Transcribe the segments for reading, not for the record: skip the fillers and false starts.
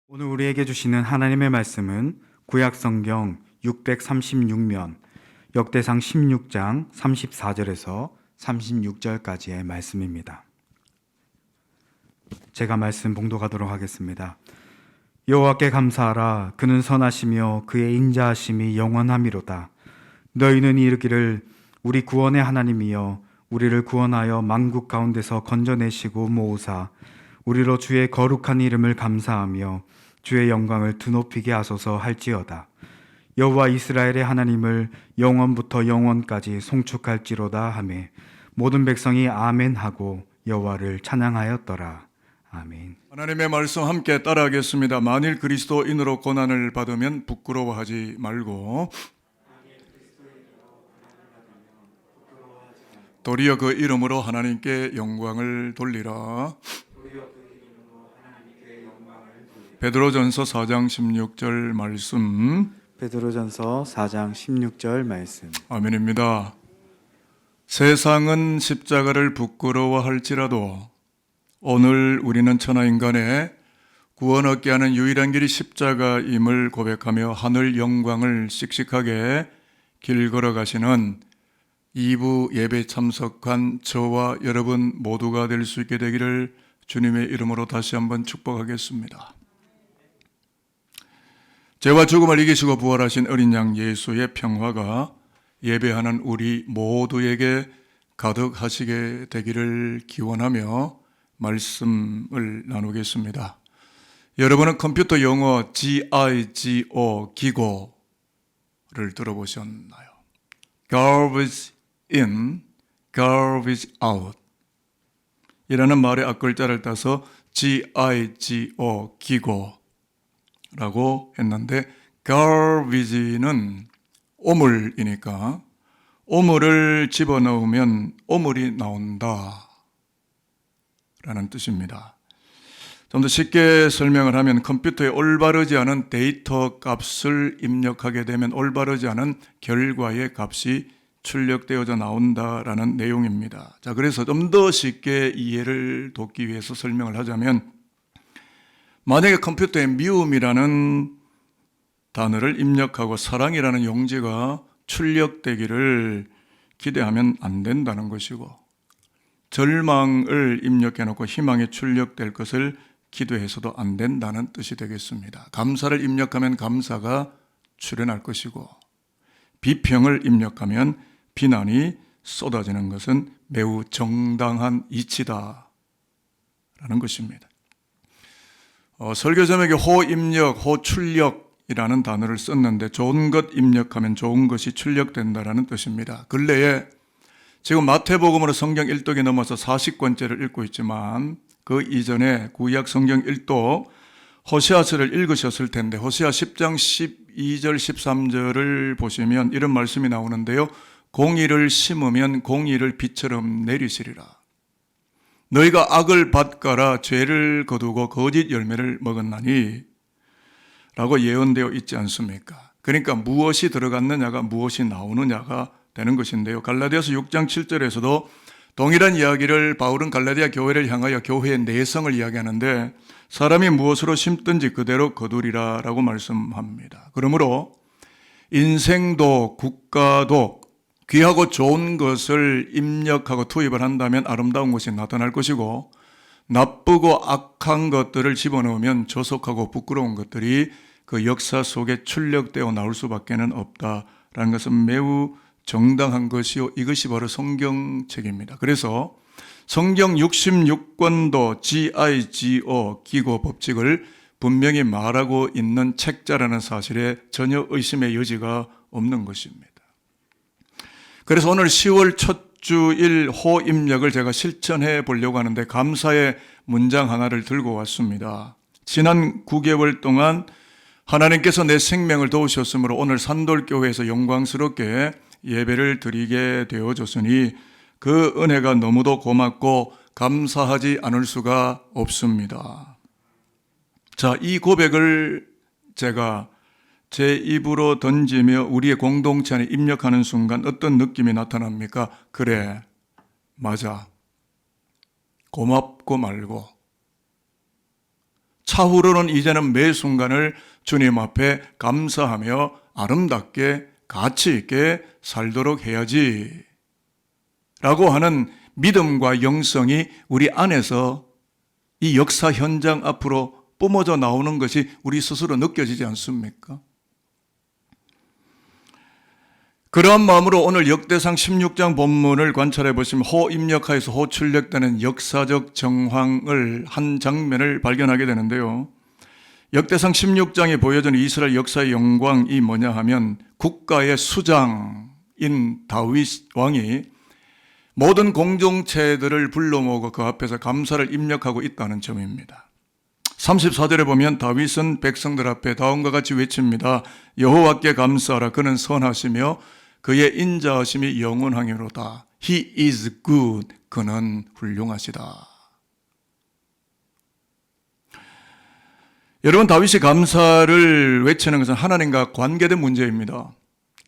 오늘 우리에게 주시는 하나님의 말씀은 구약성경 636면 역대상 16장 34절에서 36절까지의 말씀입니다. 제가 말씀 봉독하도록 하겠습니다. 여호와께 감사하라. 그는 선하시며 그의 인자하심이 영원함이로다. 너희는 이르기를 우리 구원의 하나님이여 우리를 구원하여 만국 가운데서 건져내시고 모으사 우리로 주의 거룩한 이름을 감사하며 주의 영광을 드높이게 하소서 할지어다. 여호와 이스라엘의 하나님을 영원부터 영원까지 송축할지로다 하매 모든 백성이 아멘 하고 여호와를 찬양하였더라. 아멘. 하나님의 말씀 함께 따라하겠습니다. 만일 그리스도인으로 고난을 받으면 부끄러워하지 말고 도리어 그 이름으로 하나님께 영광을 돌리라. 베드로전서 4장 16절 말씀. 베드로전서 4장 16절 말씀. 아멘입니다. 세상은 십자가를 부끄러워할지라도 오늘 우리는 천하인간의 구원 얻게 하는 유일한 길이 십자가임을 고백하며 하늘 영광을 씩씩하게 길 걸어가시는 2부 예배 참석한 저와 여러분 모두가 될 수 있게 되기를 주님의 이름으로 다시 한번 축복하겠습니다. 죄와 죽음을 이기시고 부활하신 어린 양 예수의 평화가 예배하는 우리 모두에게 가득하시게 되기를 기원하며 말씀을 나누겠습니다. 여러분은 컴퓨터 용어 GIGO 기고를 들어보셨나요? Garbage in, garbage out 이라는 말의 앞글자를 따서 GIGO 기고라고 했는데 garbage는 오물이니까 오물을 집어넣으면 오물이 나온다 라는 뜻입니다. 좀 더 쉽게 설명을 하면 컴퓨터에 올바르지 않은 데이터 값을 입력하게 되면 올바르지 않은 결과의 값이 출력되어져 나온다라는 내용입니다. 자, 그래서 좀 더 쉽게 이해를 돕기 위해서 설명을 하자면 만약에 컴퓨터에 미움이라는 단어를 입력하고 사랑이라는 용지가 출력되기를 기대하면 안 된다는 것이고 절망을 입력해놓고 희망이 출력될 것을 기도해서도 안 된다는 뜻이 되겠습니다. 감사를 입력하면 감사가 출현할 것이고 비평을 입력하면 비난이 쏟아지는 것은 매우 정당한 이치다 라는 것입니다. 설교 제목에 호입력, 호출력이라는 단어를 썼는데 좋은 것 입력하면 좋은 것이 출력된다라는 뜻입니다. 근래에 지금 마태복음으로 성경 1독에 넘어서 40권째를 읽고 있지만 그 이전에 구약 성경 1독 호세아서를 읽으셨을 텐데 호세아 10장 12절 13절을 보시면 이런 말씀이 나오는데요. 공의를 심으면 공의를 비처럼 내리시리라. 너희가 악을 밭가라 죄를 거두고 거짓 열매를 먹었나니 라고 예언되어 있지 않습니까? 그러니까 무엇이 들어갔느냐가 무엇이 나오느냐가 되는 것인데요. 갈라디아서 6장 7절에서도 동일한 이야기를 바울은 갈라디아 교회를 향하여 교회의 내성을 이야기하는데 사람이 무엇으로 심든지 그대로 거두리라 라고 말씀합니다. 그러므로 인생도 국가도 귀하고 좋은 것을 입력하고 투입을 한다면 아름다운 것이 나타날 것이고 나쁘고 악한 것들을 집어넣으면 저속하고 부끄러운 것들이 그 역사 속에 출력되어 나올 수밖에 없다라는 것은 매우 정당한 것이요. 이것이 바로 성경책입니다. 그래서 성경 66권도 GIGO 기고 법칙을 분명히 말하고 있는 책자라는 사실에 전혀 의심의 여지가 없는 것입니다. 그래서 오늘 10월 첫 주일 호입력을 제가 실천해 보려고 하는데 감사의 문장 하나를 들고 왔습니다. 지난 9개월 동안 하나님께서 내 생명을 도우셨으므로 오늘 산돌교회에서 영광스럽게 예배를 드리게 되어졌으니 그 은혜가 너무도 고맙고 감사하지 않을 수가 없습니다. 자, 이 고백을 제가 제 입으로 던지며 우리의 공동체 안에 입력하는 순간 어떤 느낌이 나타납니까? 그래, 맞아. 고맙고 말고 차후로는 이제는 매 순간을 주님 앞에 감사하며 아름답게 가치 있게 살도록 해야지 라고 하는 믿음과 영성이 우리 안에서 이 역사 현장 앞으로 뿜어져 나오는 것이 우리 스스로 느껴지지 않습니까? 그러한 마음으로 오늘 역대상 16장 본문을 관찰해 보시면 호입력하에서 호출력되는 역사적 정황을 한 장면을 발견하게 되는데요. 역대상 16장에 보여주는 이스라엘 역사의 영광이 뭐냐 하면 국가의 수장인 다윗 왕이 모든 공동체들을 불러 모으고 그 앞에서 감사를 입력하고 있다는 점입니다. 34절에 보면 다윗은 백성들 앞에 다음과 같이 외칩니다. 여호와께 감사하라. 그는 선하시며 그의 인자하심이 영원하리로다. He is good. 그는 훌륭하시다. 여러분, 다윗이 감사를 외치는 것은 하나님과 관계된 문제입니다.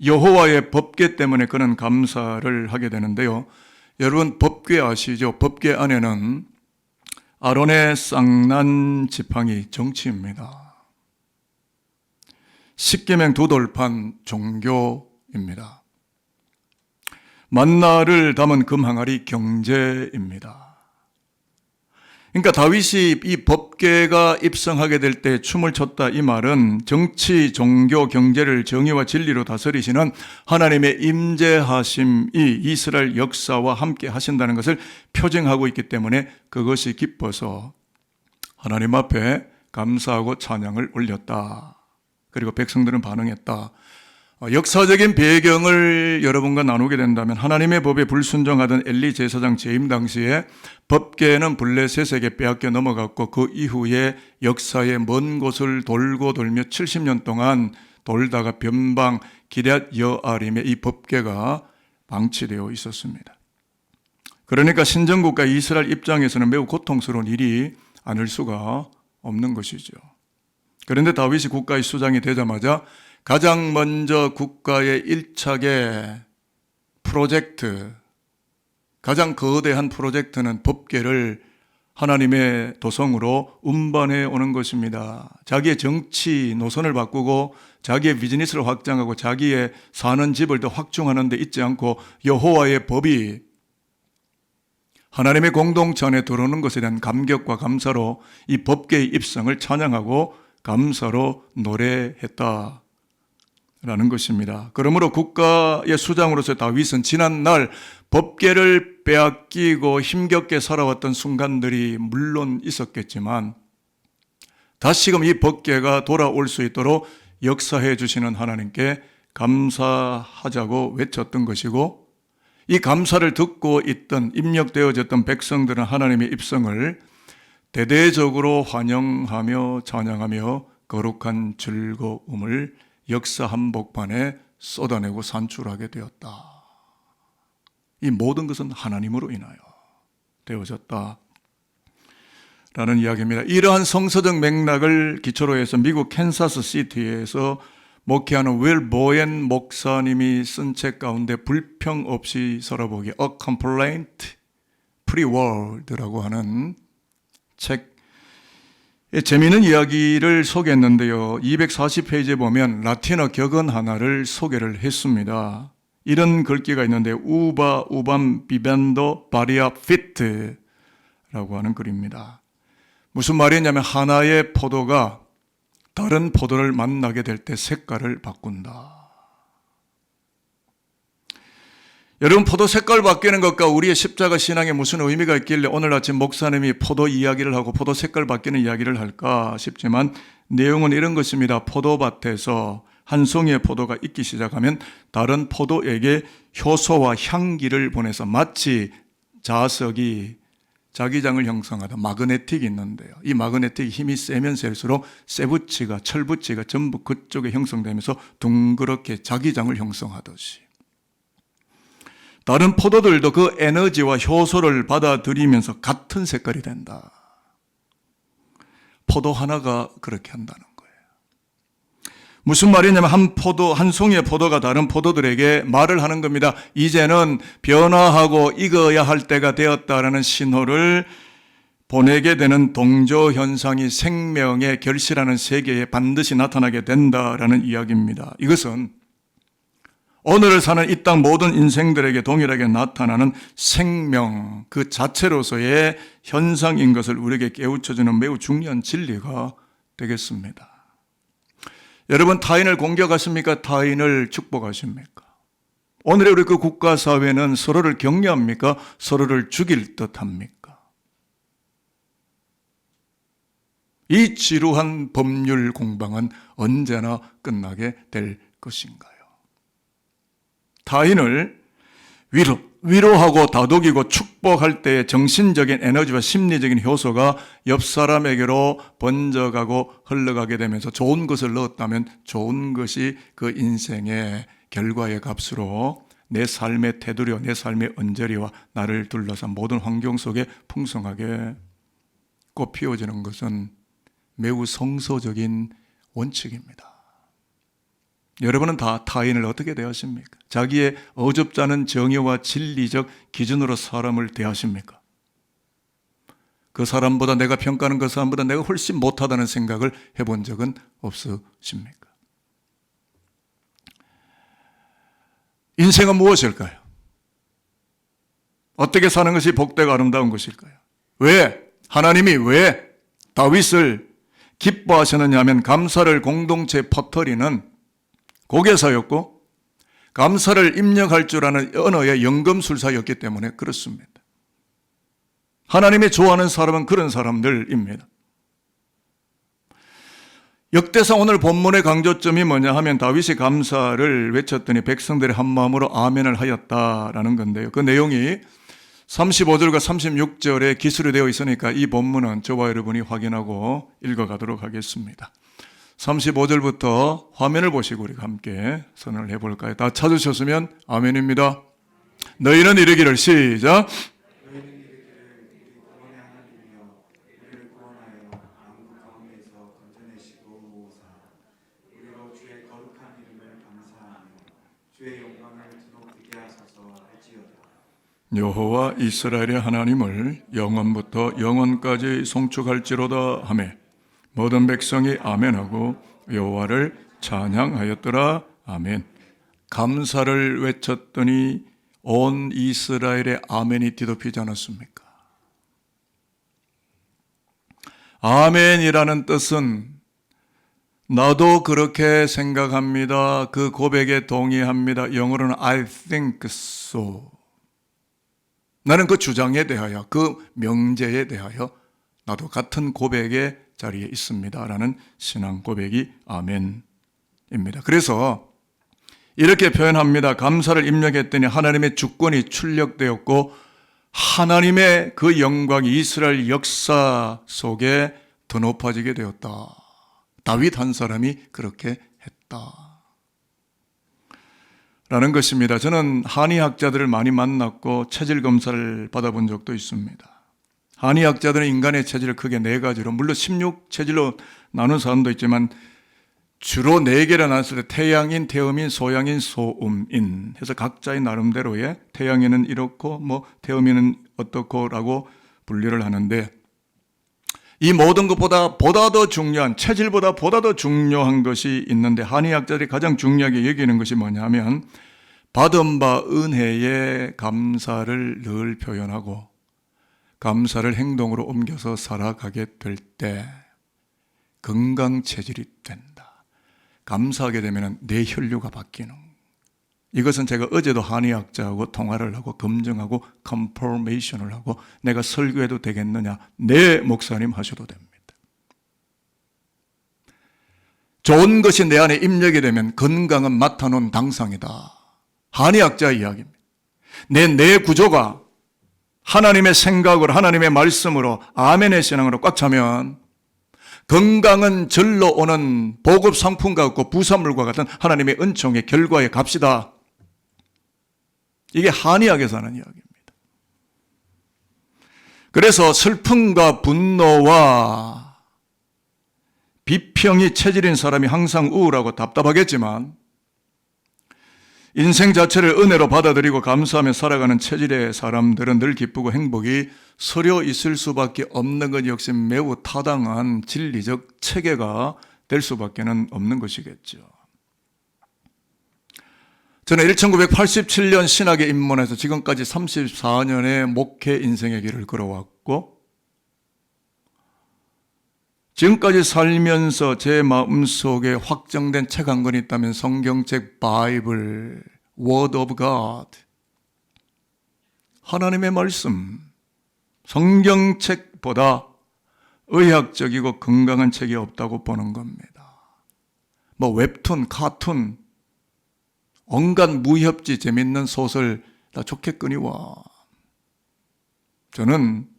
여호와의 법궤 때문에 그는 감사를 하게 되는데요. 여러분, 법궤 아시죠? 법궤 안에는 아론의 쌍난 지팡이 정치입니다. 십계명 두 돌판 종교입니다. 만나를 담은 금항아리 경제입니다. 그러니까 다윗이 이 법궤가 입성하게 될 때 춤을 췄다 이 말은 정치, 종교, 경제를 정의와 진리로 다스리시는 하나님의 임재하심이 이스라엘 역사와 함께 하신다는 것을 표징하고 있기 때문에 그것이 기뻐서 하나님 앞에 감사하고 찬양을 올렸다. 그리고 백성들은 반응했다. 역사적인 배경을 여러분과 나누게 된다면 하나님의 법에 불순종하던 엘리 제사장 재임 당시에 법궤는 블레셋에게 빼앗겨 넘어갔고 그 이후에 역사의 먼 곳을 돌고 돌며 70년 동안 돌다가 변방 기럇 여아림에 이 법궤가 방치되어 있었습니다. 그러니까 신정국가 이스라엘 입장에서는 매우 고통스러운 일이 아닐 수가 없는 것이죠. 그런데 다윗이 국가의 수장이 되자마자 가장 먼저 국가의 1차계 프로젝트, 가장 거대한 프로젝트는 법궤를 하나님의 도성으로 운반해 오는 것입니다. 자기의 정치 노선을 바꾸고 자기의 비즈니스를 확장하고 자기의 사는 집을 더 확충하는 데 있지 않고 여호와의 법이 하나님의 공동체 안에 들어오는 것에 대한 감격과 감사로 이 법궤의 입성을 찬양하고 감사로 노래했다. 라는 것입니다. 그러므로 국가의 수장으로서 다윗은 지난날 법궤를 빼앗기고 힘겹게 살아왔던 순간들이 물론 있었겠지만 다시금 이 법궤가 돌아올 수 있도록 역사해 주시는 하나님께 감사하자고 외쳤던 것이고 이 감사를 듣고 있던 입력되어졌던 백성들은 하나님의 입성을 대대적으로 환영하며 찬양하며 거룩한 즐거움을 역사 한복판에 쏟아내고 산출하게 되었다. 이 모든 것은 하나님으로 인하여 되어졌다. 라는 이야기입니다. 이러한 성서적 맥락을 기초로 해서 미국 캔사스 시티에서 목회하는 윌 보엔 목사님이 쓴 책 가운데 불평 없이 살아보기 A Complaint Free World라고 하는 책 재미있는 이야기를 소개했는데요. 240페이지에 보면 라틴어 격언 하나를 소개를 했습니다. 이런 글귀가 있는데 우바 우밤 비벤도 바리아 피트라고 하는 글입니다. 무슨 말이냐면 하나의 포도가 다른 포도를 만나게 될 때 색깔을 바꾼다. 여러분, 포도 색깔 바뀌는 것과 우리의 십자가 신앙에 무슨 의미가 있길래 오늘 아침 목사님이 포도 이야기를 하고 포도 색깔 바뀌는 이야기를 할까 싶지만 내용은 이런 것입니다. 포도밭에서 한 송이의 포도가 익기 시작하면 다른 포도에게 효소와 향기를 보내서 마치 자석이 자기장을 형성하다 마그네틱이 있는데요. 이 마그네틱 힘이 세면 셀수록 쇠붙이가 철붙이가 전부 그쪽에 형성되면서 둥그렇게 자기장을 형성하듯이 다른 포도들도 그 에너지와 효소를 받아들이면서 같은 색깔이 된다. 포도 하나가 그렇게 한다는 거예요. 무슨 말이냐면 한 송이의 포도가 다른 포도들에게 말을 하는 겁니다. 이제는 변화하고 익어야 할 때가 되었다라는 신호를 보내게 되는 동조 현상이 생명의 결실하는 세계에 반드시 나타나게 된다라는 이야기입니다. 이것은 오늘을 사는 이 땅 모든 인생들에게 동일하게 나타나는 생명 그 자체로서의 현상인 것을 우리에게 깨우쳐주는 매우 중요한 진리가 되겠습니다. 여러분, 타인을 공격하십니까? 타인을 축복하십니까? 오늘의 우리 그 국가사회는 서로를 격려합니까? 서로를 죽일 듯합니까? 이 지루한 법률 공방은 언제나 끝나게 될 것인가요? 타인을 위로하고 다독이고 축복할 때의 정신적인 에너지와 심리적인 효소가 옆 사람에게로 번져가고 흘러가게 되면서 좋은 것을 넣었다면 좋은 것이 그 인생의 결과의 값으로 내 삶의 테두리와 내 삶의 언저리와 나를 둘러싼 모든 환경 속에 풍성하게 꽃피워지는 것은 매우 성서적인 원칙입니다. 여러분은 다 타인을 어떻게 대하십니까? 자기의 어줍지 않은 정의와 진리적 기준으로 사람을 대하십니까? 그 사람보다 내가 평가하는 그 사람보다 내가 훨씬 못하다는 생각을 해본 적은 없으십니까? 인생은 무엇일까요? 어떻게 사는 것이 복되고 아름다운 것일까요? 왜? 하나님이 왜 다윗을 기뻐하셨느냐 하면 감사를 공동체에 퍼뜨리는 고개사였고 감사를 입력할 줄 아는 언어의 연금술사였기 때문에 그렇습니다. 하나님이 좋아하는 사람은 그런 사람들입니다. 역대상 오늘 본문의 강조점이 뭐냐 하면 다윗이 감사를 외쳤더니 백성들이 한 마음으로 아멘을 하였다라는 건데요. 그 내용이 35절과 36절에 기술이 되어 있으니까 이 본문은 저와 여러분이 확인하고 읽어가도록 하겠습니다. 35절부터 화면을 보시고 우리가 함께 선언을 해볼까요? 다 찾으셨으면 아멘입니다. 너희는 이르기를 시작. 여호와 이스라엘의 하나님을 영원부터 영원까지 송축할지로다 하며 모든 백성이 아멘하고 여호와를 찬양하였더라. 아멘. 감사를 외쳤더니 온 이스라엘의 아멘이 뒤덮이지 않았습니까? 아멘이라는 뜻은 나도 그렇게 생각합니다. 그 고백에 동의합니다. 영어로는 I think so. 나는 그 주장에 대하여, 그 명제에 대하여 나도 같은 고백의 자리에 있습니다. 라는 신앙 고백이 아멘입니다. 그래서 이렇게 표현합니다. 감사를 입력했더니 하나님의 주권이 출력되었고 하나님의 그 영광이 이스라엘 역사 속에 더 높아지게 되었다. 다윗 한 사람이 그렇게 했다. 라는 것입니다. 저는 한의학자들을 많이 만났고 체질 검사를 받아본 적도 있습니다. 한의학자들은 인간의 체질을 크게 네 가지로, 물론 16체질로 나눈 사람도 있지만 주로 네 개로 나눴을 때 태양인, 태음인, 소양인, 소음인 해서 각자의 나름대로의 태양인은 이렇고 태음인은 어떻고라고 분류를 하는데 이 모든 것보다 더 중요한, 체질보다 보다 더 중요한 것이 있는데 한의학자들이 가장 중요하게 여기는 것이 뭐냐면 받은 바 은혜에 감사를 늘 표현하고 감사를 행동으로 옮겨서 살아가게 될 때 건강 체질이 된다. 감사하게 되면 내 혈류가 바뀌는. 이것은 제가 어제도 한의학자하고 통화를 하고 검증하고 컨포메이션을 하고 내가 설교해도 되겠느냐. 네, 목사님 하셔도 됩니다. 좋은 것이 내 안에 입력이 되면 건강은 맡아놓은 당상이다. 한의학자의 이야기입니다. 내 구조가 하나님의 생각으로, 하나님의 말씀으로, 아멘의 신앙으로 꽉 차면 건강은 절로 오는 보급 상품과 같고 부산물과 같은 하나님의 은총의 결과의 값이다. 이게 한의학에서 하는 이야기입니다. 그래서 슬픔과 분노와 비평이 체질인 사람이 항상 우울하고 답답하겠지만 인생 자체를 은혜로 받아들이고 감사하며 살아가는 체질의 사람들은 늘 기쁘고 행복이 서려 있을 수밖에 없는 것 역시 매우 타당한 진리적 체계가 될 수밖에 없는 것이겠죠. 저는 1987년 신학에 입문해서 지금까지 34년의 목회 인생의 길을 걸어왔고, 지금까지 살면서 제 마음속에 확정된 책 한 권 있다면 성경책 바이블, Word of God, 하나님의 말씀, 성경책보다 의학적이고 건강한 책이 없다고 보는 겁니다. 뭐 웹툰, 카툰, 온갖 무협지 재밌는 소설 다 좋겠거니와 저는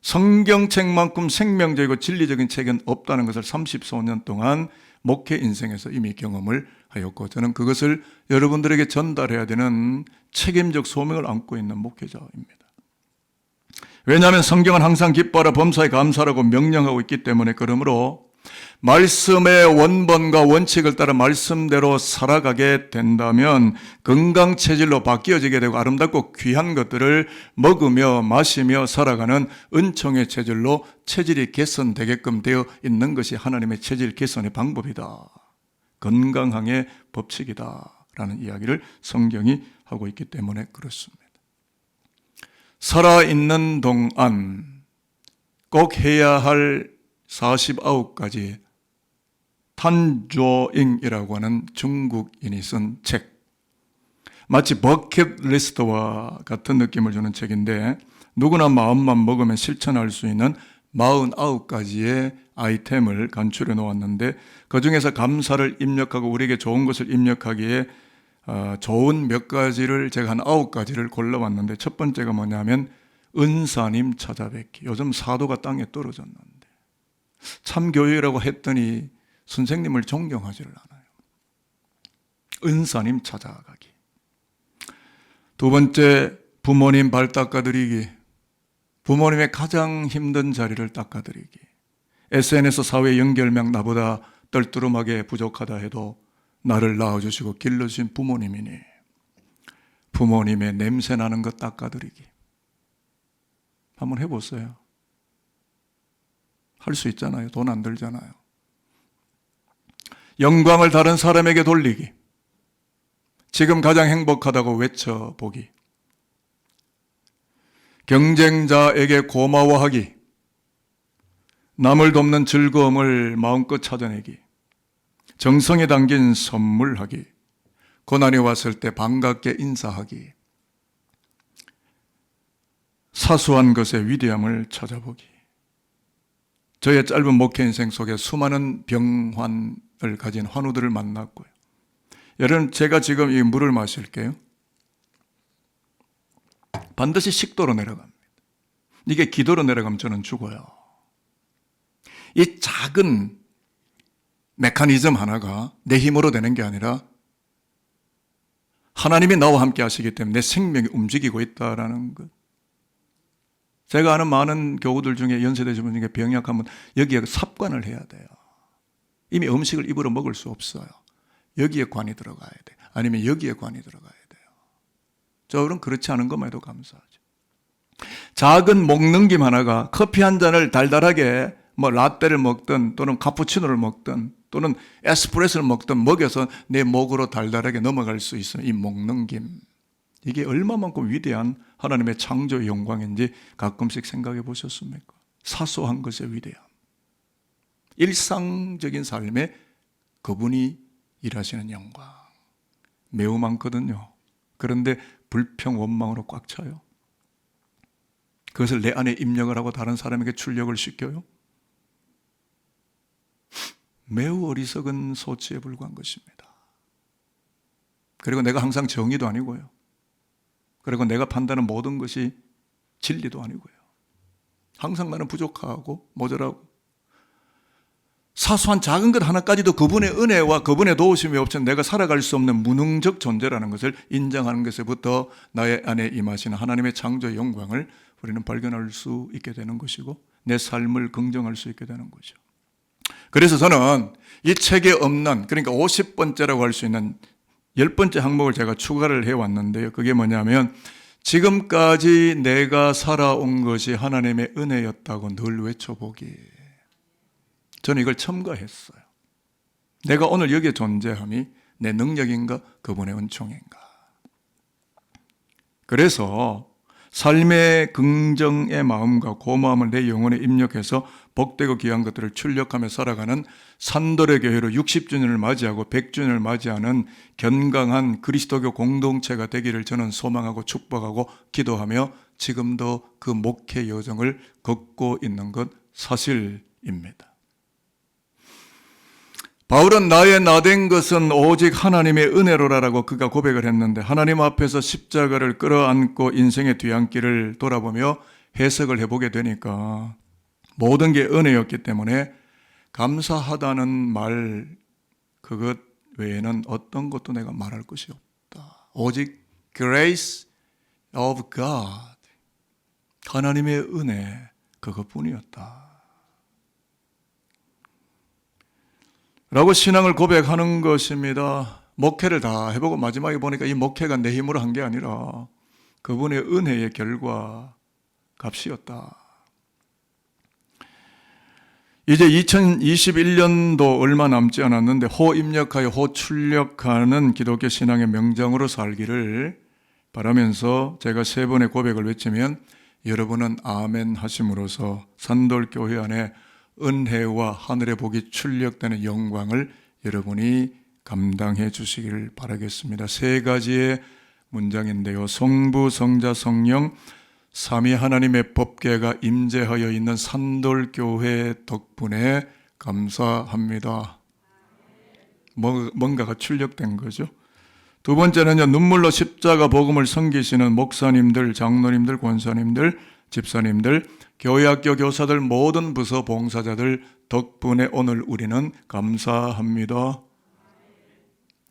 성경책만큼 생명적이고 진리적인 책은 없다는 것을 34년 동안 목회 인생에서 이미 경험을 하였고, 저는 그것을 여러분들에게 전달해야 되는 책임적 소명을 안고 있는 목회자입니다. 왜냐하면 성경은 항상 기뻐하라 범사에 감사하라고 명령하고 있기 때문에, 그러므로 말씀의 원본과 원칙을 따라 말씀대로 살아가게 된다면 건강체질로 바뀌어지게 되고 아름답고 귀한 것들을 먹으며 마시며 살아가는 은총의 체질로 체질이 개선되게끔 되어 있는 것이 하나님의 체질 개선의 방법이다, 건강항의 법칙이다 라는 이야기를 성경이 하고 있기 때문에 그렇습니다. 살아있는 동안 꼭 해야 할 49가지 탄조잉이라고 하는 중국인이 쓴 책, 마치 버킷리스트와 같은 느낌을 주는 책인데, 누구나 마음만 먹으면 실천할 수 있는 49가지의 아이템을 간추려 놓았는데, 그 중에서 감사를 입력하고 우리에게 좋은 것을 입력하기에 좋은 몇 가지를 제가 한 9가지를 골라왔는데, 첫 번째가 뭐냐면 은사님 찾아뵙기. 요즘 사도가 땅에 떨어졌는데 참교회라고 했더니 선생님을 존경하지를 않아요. 은사님 찾아가기. 두 번째, 부모님 발 닦아드리기. 부모님의 가장 힘든 자리를 닦아드리기. SNS 사회 연결망 나보다 떨뚜름하게 부족하다 해도 나를 낳아주시고 길러주신 부모님이니 부모님의 냄새 나는 것 닦아드리기. 한번 해보세요. 할 수 있잖아요. 돈 안 들잖아요. 영광을 다른 사람에게 돌리기. 지금 가장 행복하다고 외쳐보기. 경쟁자에게 고마워하기. 남을 돕는 즐거움을 마음껏 찾아내기. 정성이 담긴 선물하기. 고난이 왔을 때 반갑게 인사하기. 사소한 것의 위대함을 찾아보기. 저의 짧은 목회 인생 속에 수많은 병환을 가진 환우들을 만났고요. 여러분, 제가 지금 이 물을 마실게요. 반드시 식도로 내려갑니다. 이게 기도로 내려가면 저는 죽어요. 이 작은 메커니즘 하나가 내 힘으로 되는 게 아니라 하나님이 나와 함께 하시기 때문에 내 생명이 움직이고 있다는 것. 제가 아는 많은 교우들 중에 연세대신 분 중에 병약하면 여기에 삽관을 해야 돼요. 이미 음식을 입으로 먹을 수 없어요. 여기에 관이 들어가야 돼. 아니면 여기에 관이 들어가야 돼요. 저는 그렇지 않은 것만 해도 감사하죠. 작은 목넘김 하나가 커피 한 잔을 달달하게 뭐 라떼를 먹든 또는 카푸치노를 먹든 또는 에스프레소를 먹든 먹여서 내 목으로 달달하게 넘어갈 수 있어요. 이 목넘김. 이게 얼마만큼 위대한 하나님의 창조의 영광인지 가끔씩 생각해 보셨습니까? 사소한 것의 위대함. 일상적인 삶에 그분이 일하시는 영광. 매우 많거든요. 그런데 불평, 원망으로 꽉 차요. 그것을 내 안에 입력을 하고 다른 사람에게 출력을 시켜요. 매우 어리석은 소치에 불과한 것입니다. 그리고 내가 항상 정의도 아니고요. 그리고 내가 판단하는 모든 것이 진리도 아니고요. 항상 나는 부족하고 모자라고 사소한 작은 것 하나까지도 그분의 은혜와 그분의 도우심이 없이는 내가 살아갈 수 없는 무능적 존재라는 것을 인정하는 것에부터 나의 안에 임하시는 하나님의 창조의 영광을 우리는 발견할 수 있게 되는 것이고 내 삶을 긍정할 수 있게 되는 거죠. 그래서 저는 이 책에 없는, 그러니까 50번째라고 할 수 있는 10번째 항목을 제가 추가를 해왔는데요. 그게 뭐냐면 지금까지 내가 살아온 것이 하나님의 은혜였다고 늘 외쳐보기. 저는 이걸 첨가했어요. 내가 오늘 여기에 존재함이 내 능력인가 그분의 은총인가. 그래서 삶의 긍정의 마음과 고마움을 내 영혼에 입력해서 복되고 귀한 것들을 출력하며 살아가는 산돌의 교회로 60주년을 맞이하고 100주년을 맞이하는 건강한 그리스도교 공동체가 되기를 저는 소망하고 축복하고 기도하며 지금도 그 목회 여정을 걷고 있는 것 사실입니다. 바울은 나의 나된 것은 오직 하나님의 은혜로라라고 그가 고백을 했는데 하나님 앞에서 십자가를 끌어안고 인생의 뒤안길을 돌아보며 해석을 해보게 되니까 모든 게 은혜였기 때문에 감사하다는 말 그것 외에는 어떤 것도 내가 말할 것이 없다. 오직 grace of God, 하나님의 은혜 그것뿐이었다. 라고 신앙을 고백하는 것입니다. 목회를 다 해보고 마지막에 보니까 이 목회가 내 힘으로 한 게 아니라 그분의 은혜의 결과 값이었다. 이제 2021년도 얼마 남지 않았는데 호입력하여 호출력하는 기독교 신앙의 명장으로 살기를 바라면서 제가 3번의 고백을 외치면 여러분은 아멘 하심으로써 산돌교회 안에 은혜와 하늘의 복이 출력되는 영광을 여러분이 감당해 주시기를 바라겠습니다. 3가지의 문장인데요. 성부, 성자, 성령 삼위 하나님의 법궤가 임재하여 있는 산돌교회 덕분에 감사합니다. 뭔가가 출력된 거죠. 2번째는요. 눈물로 십자가 복음을 섬기시는 목사님들, 장로님들, 권사님들, 집사님들, 교회학교 교사들, 모든 부서 봉사자들 덕분에 오늘 우리는 감사합니다.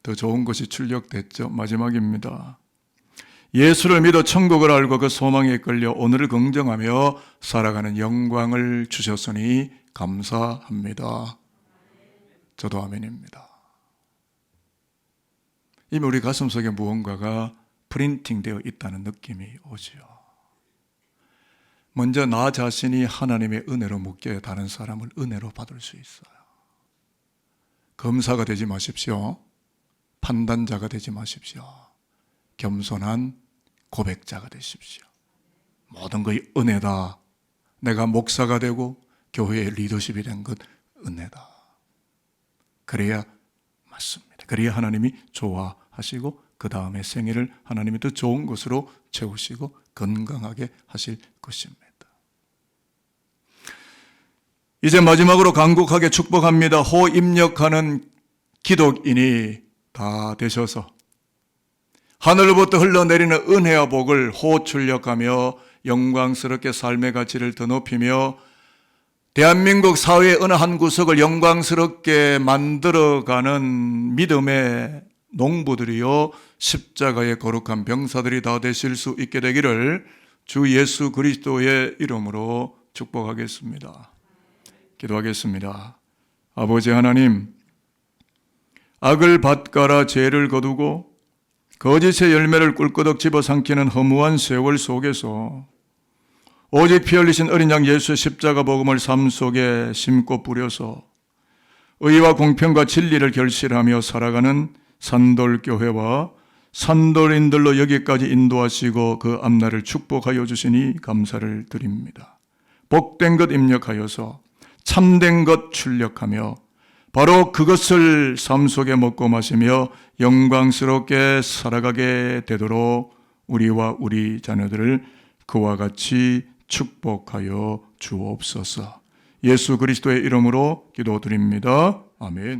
더 좋은 것이 출력됐죠. 마지막입니다. 예수를 믿어 천국을 알고 그 소망에 이끌려 오늘을 긍정하며 살아가는 영광을 주셨으니 감사합니다. 저도 아멘입니다. 이미 우리 가슴속에 무언가가 프린팅되어 있다는 느낌이 오지요. 먼저 나 자신이 하나님의 은혜로 묶여야 다른 사람을 은혜로 받을 수 있어요. 검사가 되지 마십시오. 판단자가 되지 마십시오. 겸손한 고백자가 되십시오. 모든 것이 은혜다. 내가 목사가 되고 교회의 리더십이 된 것 은혜다. 그래야 맞습니다. 그래야 하나님이 좋아하시고 그 다음에 생애를 하나님이 더 좋은 것으로 채우시고 건강하게 하실 것입니다. 이제 마지막으로 간곡하게 축복합니다. 호입력하는 기독인이 다 되셔서 하늘로부터 흘러내리는 은혜와 복을 호출력하며 영광스럽게 삶의 가치를 더 높이며 대한민국 사회의 어느 한 구석을 영광스럽게 만들어가는 믿음의 농부들이요 십자가의 거룩한 병사들이 다 되실 수 있게 되기를 주 예수 그리스도의 이름으로 축복하겠습니다. 기도하겠습니다. 아버지 하나님, 악을 밭갈아 죄를 거두고 거짓의 열매를 꿀끄덕 집어삼키는 허무한 세월 속에서 오직 피 흘리신 어린 양 예수의 십자가 복음을 삶 속에 심고 뿌려서 의와 공평과 진리를 결실하며 살아가는 산돌교회와 산돌인들로 여기까지 인도하시고 그 앞날을 축복하여 주시니 감사를 드립니다. 복된 것 입력하여서 참된 것 출력하며 바로 그것을 삶 속에 먹고 마시며 영광스럽게 살아가게 되도록 우리와 우리 자녀들을 그와 같이 축복하여 주옵소서. 예수 그리스도의 이름으로 기도드립니다. 아멘.